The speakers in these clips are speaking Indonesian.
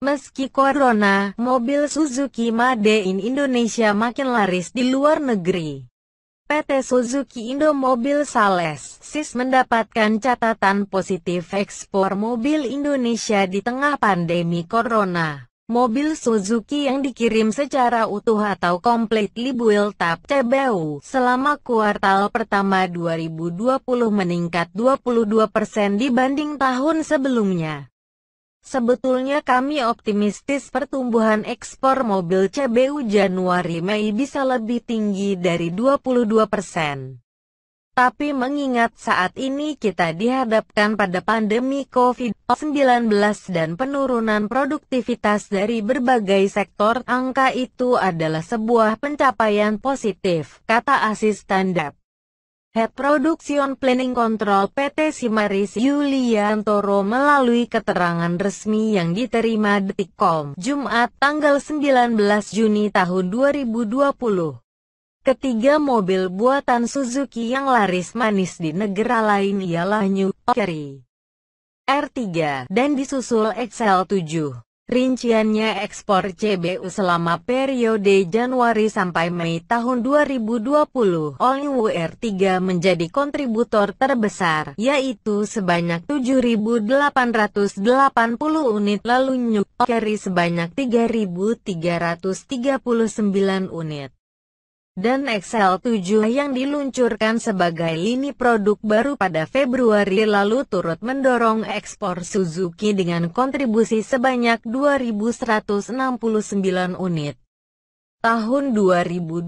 Meski corona, mobil Suzuki Made in Indonesia makin laris di luar negeri. PT Suzuki Indo Mobil Sales (SIS) mendapatkan catatan positif ekspor mobil Indonesia di tengah pandemi corona. Mobil Suzuki yang dikirim secara utuh atau completely built up (CBU) selama kuartal pertama 2020 meningkat 22% dibanding tahun sebelumnya. Sebetulnya kami optimistis pertumbuhan ekspor mobil CBU Januari-Mei bisa lebih tinggi dari 22%. Tapi mengingat saat ini kita dihadapkan pada pandemi COVID-19 dan penurunan produktivitas dari berbagai sektor, angka itu adalah sebuah pencapaian positif, kata asisten Head Production Planning Control PT Simaris Yuliantoro melalui keterangan resmi yang diterima Detikcom, Jumat, tanggal 19 Juni tahun 2020. Ketiga mobil buatan Suzuki yang laris manis di negara lain ialah New Cherry, R3, dan disusul XL7. Rinciannya ekspor CBU selama periode Januari sampai Mei tahun 2020. All New R3 menjadi kontributor terbesar, yaitu sebanyak 7.880 unit, lalu New Cherry sebanyak 3.339 unit. Dan XL7 yang diluncurkan sebagai lini produk baru pada Februari lalu turut mendorong ekspor Suzuki dengan kontribusi sebanyak 2.169 unit. Tahun 2020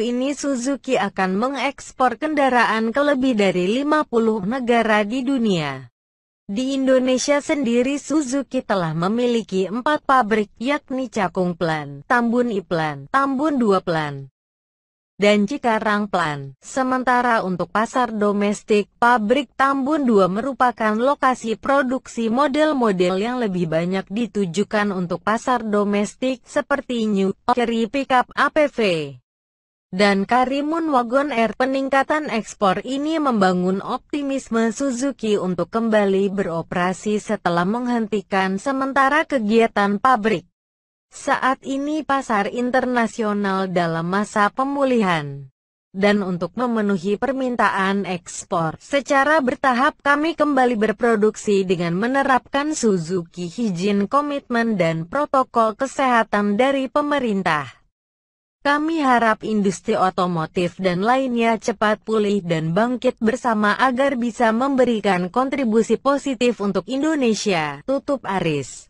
ini Suzuki akan mengekspor kendaraan ke lebih dari 50 negara di dunia. Di Indonesia sendiri Suzuki telah memiliki 4 pabrik, yakni Cakung Plant, Tambun Iplan, Tambun 2 Plant, dan Cikarang Plant. Sementara untuk pasar domestik, pabrik Tambun 2 merupakan lokasi produksi model-model yang lebih banyak ditujukan untuk pasar domestik seperti New Cherry Pickup APV dan Karimun Wagon R. Peningkatan ekspor ini membangun optimisme Suzuki untuk kembali beroperasi setelah menghentikan sementara kegiatan pabrik. Saat ini pasar internasional dalam masa pemulihan. Dan untuk memenuhi permintaan ekspor secara bertahap kami kembali berproduksi dengan menerapkan Suzuki Hygiene Komitmen dan protokol kesehatan dari pemerintah. Kami harap industri otomotif dan lainnya cepat pulih dan bangkit bersama agar bisa memberikan kontribusi positif untuk Indonesia, tutup Aris.